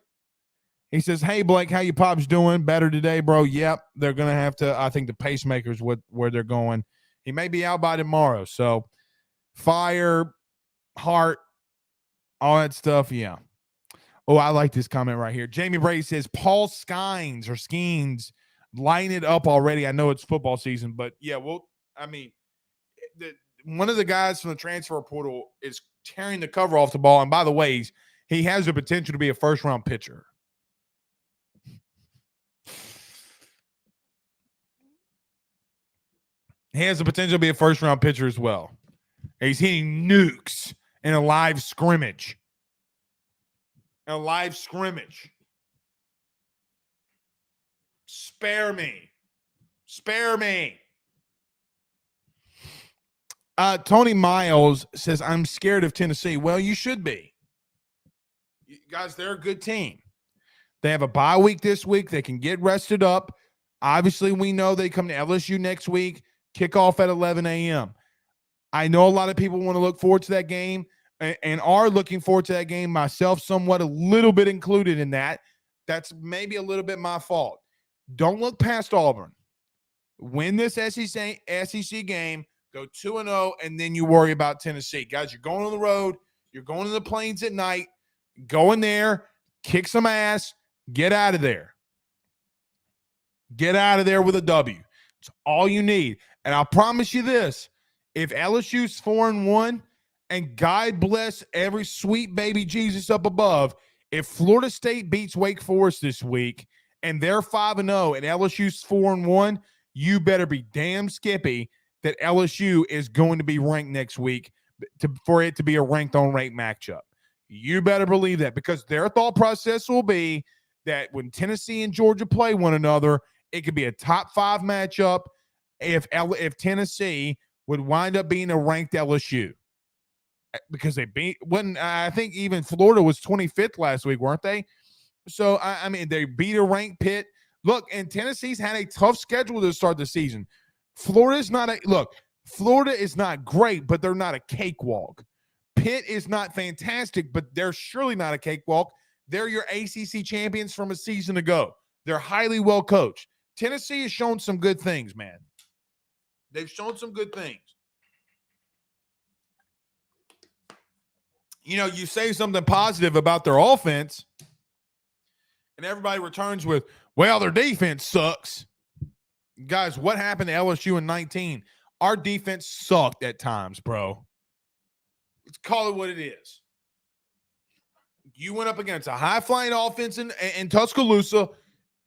He says, hey, Blake, how you pops doing? Better today, bro? Yep. They're going to have to, I think the pacemakers where they're going. He may be out by tomorrow. So fire, heart, all that stuff. Yeah. Oh, I like this comment right here. Jamie Brady says, Paul Skeens line it up already. I know it's football season, but yeah, well, I mean, one of the guys from the transfer portal is tearing the cover off the ball. And by the way, he has the potential to be a first-round pitcher. He has the potential to be a first-round pitcher as well. He's hitting nukes in a live scrimmage. Spare me. Tony Miles says, I'm scared of Tennessee. Well, you should be. Guys, they're a good team. They have a bye week this week. They can get rested up. Obviously, we know they come to LSU next week, kick off at 11 a.m. I know a lot of people want to look forward to that game and are looking forward to that game, myself somewhat a little bit included in that. That's maybe a little bit my fault. Don't look past Auburn. Win this SEC game, go 2-0, and then you worry about Tennessee. Guys, you're going on the road. You're going to the Plains at night. Go in there, kick some ass, get out of there. Get out of there with a W. It's all you need. And I'll promise you this, if LSU's 4-1, and God bless every sweet baby Jesus up above, if Florida State beats Wake Forest this week and they're 5-0 and LSU's 4-1, you better be damn skippy that LSU is going to be ranked next week for it to be a ranked-on-ranked matchup. You better believe that, because their thought process will be that when Tennessee and Georgia play one another, it could be a top 5 matchup if Tennessee would wind up being a ranked LSU. Because they I think even Florida was 25th last week, weren't they? So, I mean, they beat a ranked Pitt. Look, and Tennessee's had a tough schedule to start the season. Florida is not great, but they're not a cakewalk. Pitt is not fantastic, but they're surely not a cakewalk. They're your ACC champions from a season ago. They're highly well coached. Tennessee has shown some good things, man. They've shown some good things. You know, you say something positive about their offense, and everybody returns with, well, their defense sucks. Guys, what happened to LSU in 19? Our defense sucked at times, bro. Let's call it what it is. You went up against a high-flying offense in Tuscaloosa,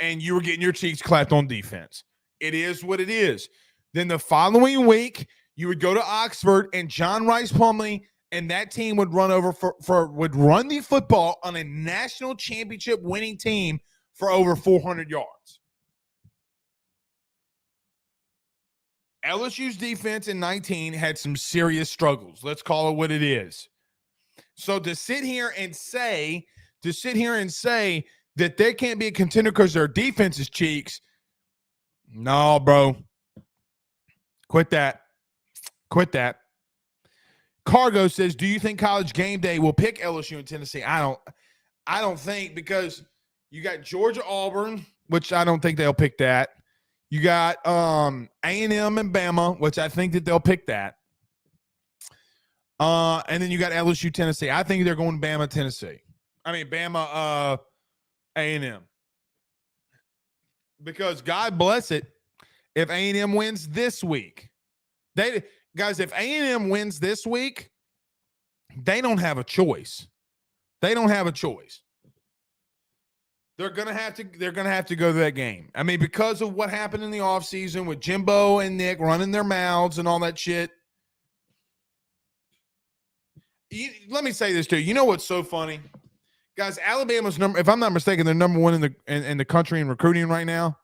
and you were getting your cheeks clapped on defense. It is what it is. Then the following week, you would go to Oxford, and John Rice Plumlee and that team would run the football on a national championship winning team for over 400 yards. LSU's defense in 19 had some serious struggles. Let's call it what it is. So to sit here and say that they can't be a contender because their defense is cheeks, no, bro. Quit that. Cargo says, do you think College Game Day will pick LSU and Tennessee? I don't think, because you got Georgia Auburn, which I don't think they'll pick that. You got A&M and Bama, which I think that they'll pick that. And then you got LSU Tennessee. I think they're going Bama Tennessee. I mean Bama A&M. Because God bless it, if A&M wins this week, if A&M wins this week, they don't have a choice. They're gonna have to go to that game. I mean, because of what happened in the offseason with Jimbo and Nick running their mouths and all that shit. Let me say this too. You know what's so funny? Guys, Alabama's if I'm not mistaken, they're number one in the country in recruiting right now.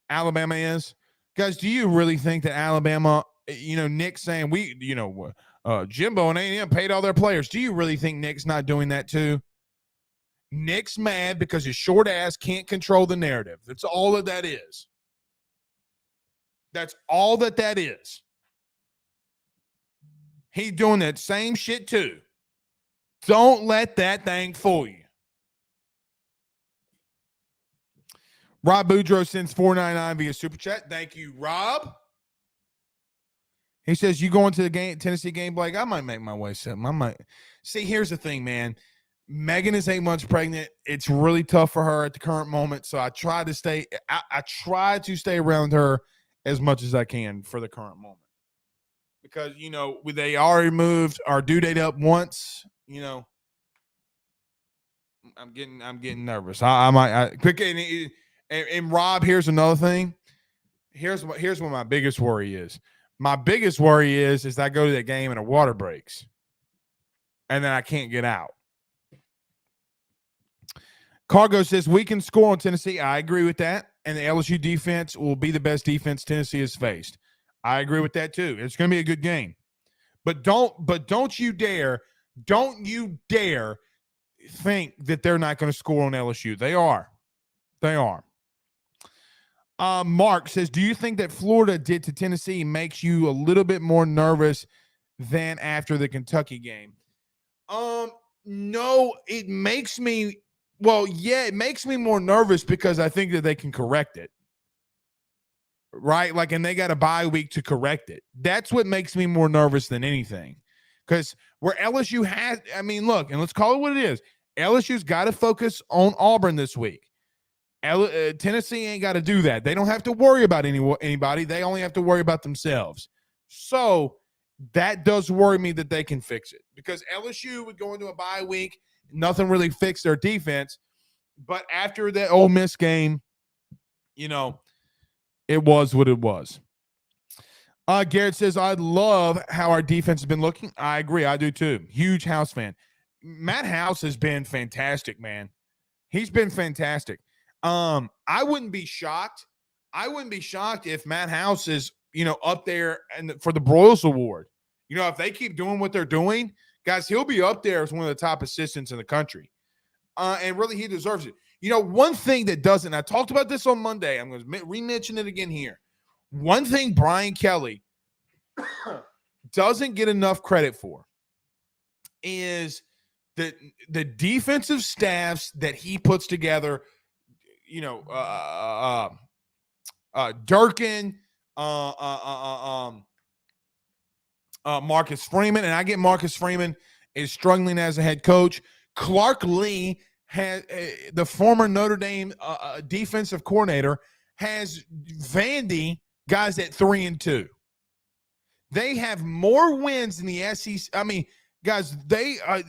Alabama is. Guys, do you really think that Alabama, Nick saying Jimbo and A&M paid all their players. Do you really think Nick's not doing that too? Nick's mad because his short ass can't control the narrative. That's all that is. That's all that is. He's doing that same shit too. Don't let that thing fool you. Rob Boudreaux sends $4.99 via Super Chat. Thank you, Rob. He says, you going to the Tennessee game, Blake? I might make my way something. See, here's the thing, man. Megan is 8 months pregnant. It's really tough for her at the current moment. So I try to stay around her as much as I can for the current moment. Because, they already moved our due date up once, I'm getting nervous. I might quick. And Rob, here's another thing. Here's what my biggest worry is. My biggest worry is I go to that game and a water breaks, and then I can't get out. Cargo says we can score on Tennessee. I agree with that, and the LSU defense will be the best defense Tennessee has faced. I agree with that too. It's going to be a good game, but don't you dare think that they're not going to score on LSU. They are. Mark says, do you think that Florida did to Tennessee makes you a little bit more nervous than after the Kentucky game? No, it makes me more nervous because I think that they can correct it. Right? And they got a bye week to correct it. That's what makes me more nervous than anything. Because where LSU has, look, and let's call it what it is. LSU's got to focus on Auburn this week. Tennessee ain't got to do that. They don't have to worry about anybody. They only have to worry about themselves. So that does worry me that they can fix it. Because LSU would go into a bye week, nothing really fixed their defense. But after that Ole Miss game, it was what it was. Garrett says, I love how our defense has been looking. I agree. I do too. Huge House fan. Matt House has been fantastic, man. He's been fantastic. I wouldn't be shocked. If Matt House is, up there for the Broyles Award. If they keep doing what they're doing, guys, he'll be up there as one of the top assistants in the country. And really, he deserves it. one thing that doesn't, I talked about this on Monday, I'm going to re-mention it again here. One thing Brian Kelly doesn't get enough credit for is the defensive staffs that he puts together. Durkin, Marcus Freeman, and I get Marcus Freeman is struggling as a head coach. Clark Lee has the former Notre Dame defensive coordinator has Vandy guys at 3-2. They have more wins in the SEC. I mean, guys, they are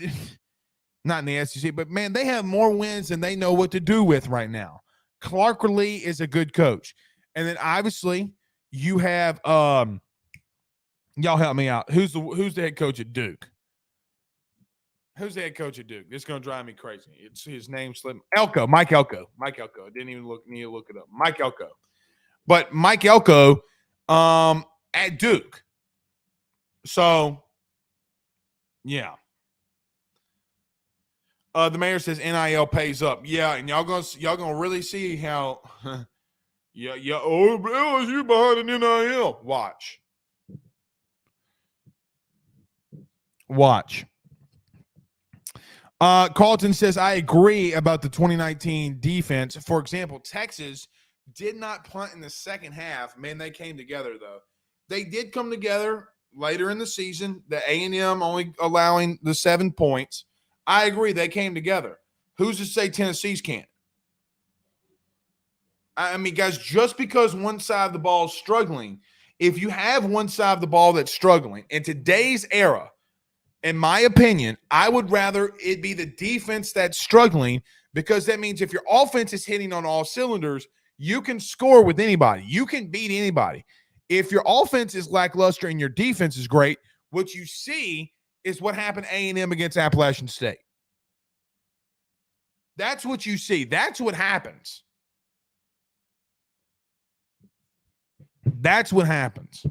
not in the SEC, but man, they have more wins than they know what to do with right now. Clark Lee is a good coach. And then obviously you have y'all help me out. Who's the head coach at Duke? Who's the head coach at Duke? It's gonna drive me crazy. It's his name slipped. Mike Elko. I didn't even need to look it up. Mike Elko. But Mike Elko at Duke. So yeah. The mayor says NIL pays up. Yeah, and y'all gonna really see how LSU behind an NIL. Watch. Carlton says, I agree about the 2019 defense. For example, Texas did not punt in the second half. Man, they came together, though. They did come together later in the season. The A&M only allowing the 7 points. I agree. They came together. Who's to say Tennessee's can't? I mean, guys, just because one side of the ball is struggling, if you have one side of the ball that's struggling, in today's era, in my opinion, I would rather it be the defense that's struggling, because that means if your offense is hitting on all cylinders, you can score with anybody. You can beat anybody. If your offense is lackluster and your defense is great, what you see is what happened A&M against Appalachian State. That's what you see. That's what happens. That's what happens.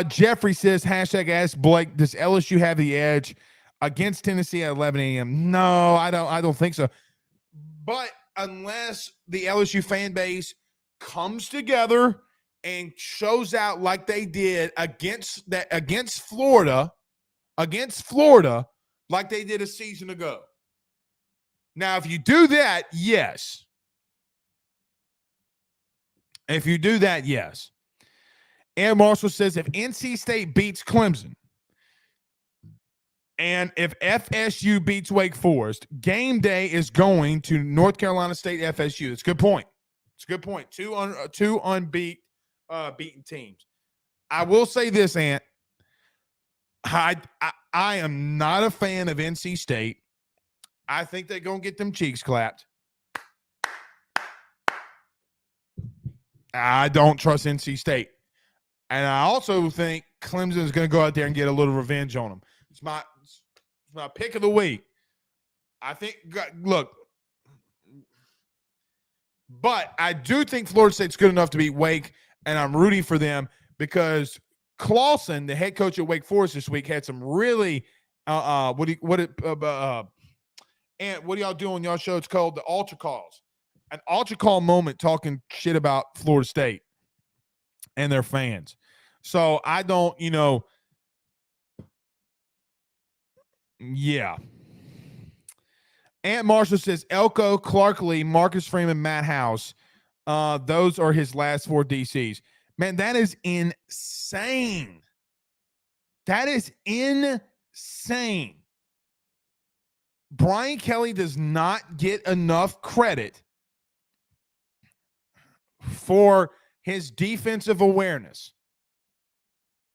Jeffrey says, hashtag ask Blake, does LSU have the edge against Tennessee at 11 a.m.? No, I don't think so. But unless the LSU fan base comes together and shows out like they did against Florida, like they did a season ago. Now, if you do that, yes. If you do that, yes. Aaron Marshall says, if NC State beats Clemson and if FSU beats Wake Forest, game day is going to North Carolina State FSU. It's a good point. Two unbeaten beaten teams. I will say this, Ant. I am not a fan of NC State. I think they're going to get them cheeks clapped. I don't trust NC State. And I also think Clemson is going to go out there and get a little revenge on them. It's my pick of the week. I think, look, but I do think Florida State's good enough to beat Wake, and I'm rooting for them because Clawson, the head coach at Wake Forest this week, had some really and what do y'all do on y'all show? It's called the Ultra Calls. An ultra call moment talking shit about Florida State and their fans. So I don't, yeah. Aunt Marshall says Elko, Clark Lee, Marcus Freeman, Matt House. Those are his last 4 DCs. Man, that is insane. Brian Kelly does not get enough credit for his defensive awareness.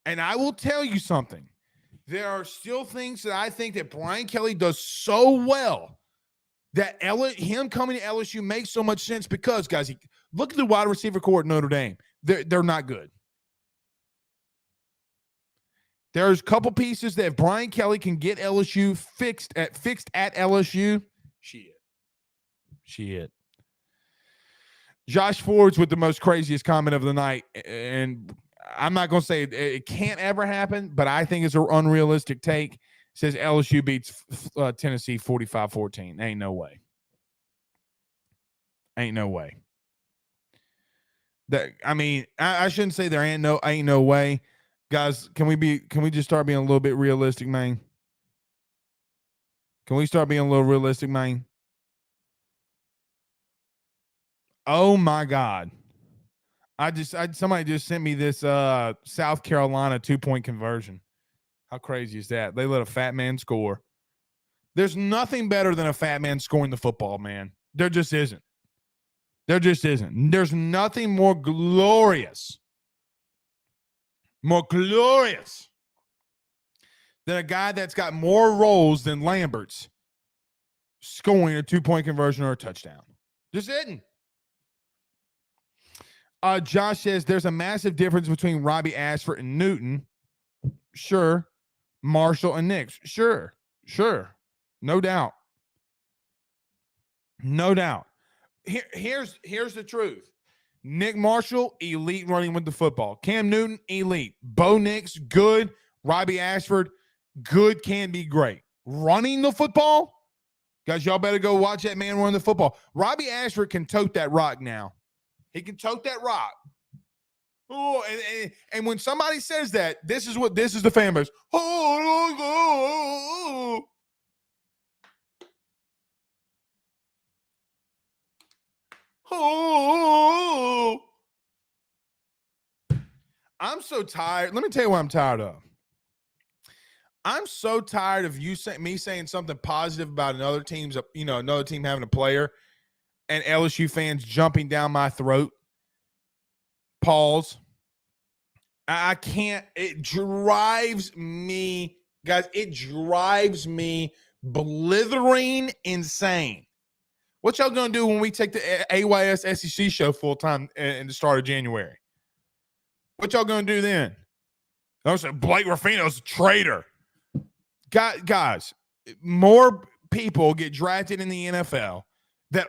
And I will tell you something. There are still things that I think that Brian Kelly does so well that him coming to LSU makes so much sense because, guys, look at the wide receiver core at Notre Dame. They're not good. There's a couple pieces that if Brian Kelly can get LSU fixed at LSU, shit. Josh Ford's with the most craziest comment of the night, and I'm not going to say it can't ever happen, but I think it's an unrealistic take. It says LSU beats Tennessee 45-14. Ain't no way. Ain't no way. I shouldn't say there ain't no way. Guys, can we just start being a little bit realistic, man? Can we start being a little realistic, man? Oh my God. Somebody just sent me this South Carolina 2-point conversion. How crazy is that? They let a fat man score. There's nothing better than a fat man scoring the football, man. There just isn't. There just isn't. There's nothing more glorious than a guy that's got more rolls than Lambert's scoring a 2-point conversion or a touchdown. Just isn't. Josh says there's a massive difference between Robbie Ashford and Newton. Sure. Marshall and Nix. Sure. No doubt. Here's the truth. Nick Marshall, elite running with the football. Cam Newton, elite. Bo Nix, good. Robbie Ashford, good can be great. Running the football? Guys, y'all better go watch that man run the football. Robbie Ashford can tote that rock now. He can tote that rock. Oh, and when somebody says that, this is the fan base. I'm so tired. Let me tell you what I'm tired of. I'm so tired of me saying something positive about another team having a player, and LSU fans jumping down my throat. Pause. I can't. It drives me, guys. It drives me blithering insane. What y'all gonna do when we take the AYS SEC show full time in the start of January? What y'all gonna do then? I said Blake Ruffino's a traitor. Guys, more people get drafted in the NFL that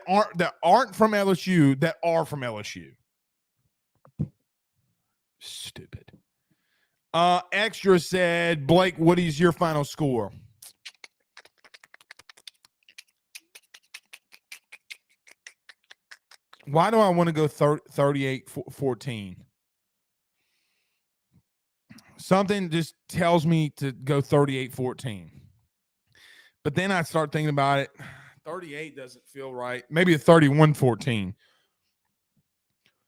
aren't from LSU that are from LSU. Stupid. Extra said, Blake, what is your final score? Why do I want to go 38-14? Something just tells me to go 38-14. But then I start thinking about it. 38 doesn't feel right. Maybe a 31-14.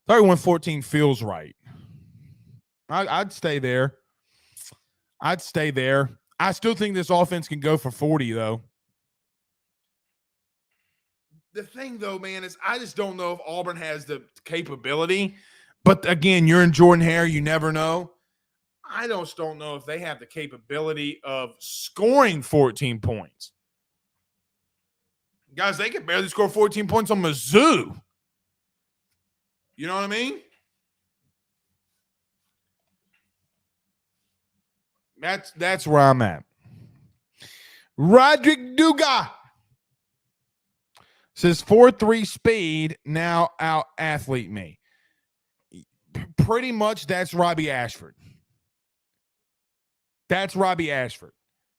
31-14 feels right. I'd stay there. I still think this offense can go for 40, though. The thing, though, man, is I just don't know if Auburn has the capability. But, again, you're in Jordan Hare. You never know. I just don't know if they have the capability of scoring 14 points. Guys, they can barely score 14 points on Mizzou. You know what I mean? That's where I'm at. Roderick Duga says 4.3 speed, now out athlete me. Pretty much that's Robbie Ashford.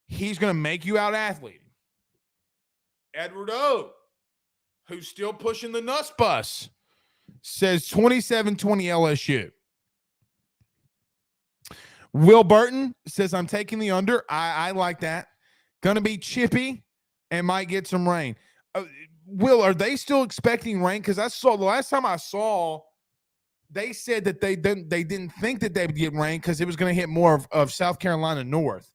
He's going to make you out athlete. Edward O, who's still pushing the nuts bus, says 27-20 LSU. Will Burton says, I'm taking the under. I like that. Going to be chippy and might get some rain. Will, are they still expecting rain? Because the last time I saw, they said that they didn't think that they would get rain because it was going to hit more of South Carolina north.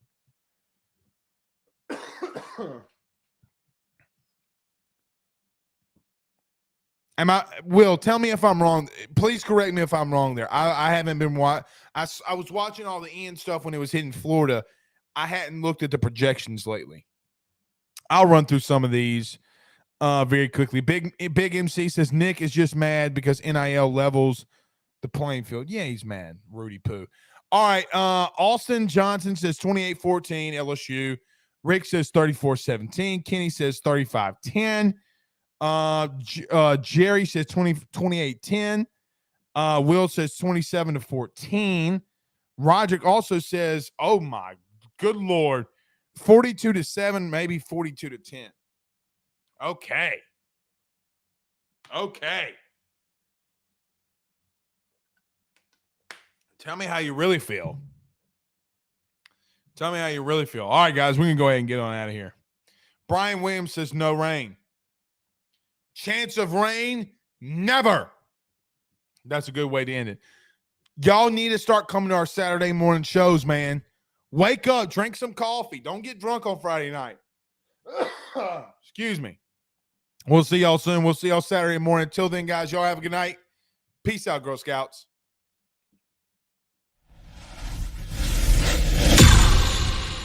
Will, tell me if I'm wrong. Please correct me if I'm wrong there. I haven't been watching. I was watching all the Ian stuff when it was hitting Florida. I hadn't looked at the projections lately. I'll run through some of these very quickly. Big MC says Nick is just mad because NIL levels the playing field. Yeah, he's mad. Rudy Poo. All right. Austin Johnson says 28-14 LSU. Rick says 34-17. Kenny says 35-10. Jerry says 28-10. Will says 27-14. Roderick also says, oh my good Lord, 42-7, maybe 42-10. Okay. Okay. Tell me how you really feel. Tell me how you really feel. All right, guys, we can go ahead and get on out of here. Brian Williams says no rain. Chance of rain? Never. That's a good way to end it. Y'all need to start coming to our Saturday morning shows, man. Wake up, drink some coffee. Don't get drunk on Friday night. Excuse me. We'll see y'all soon. We'll see y'all Saturday morning. Until then, guys, y'all have a good night. Peace out, Girl Scouts.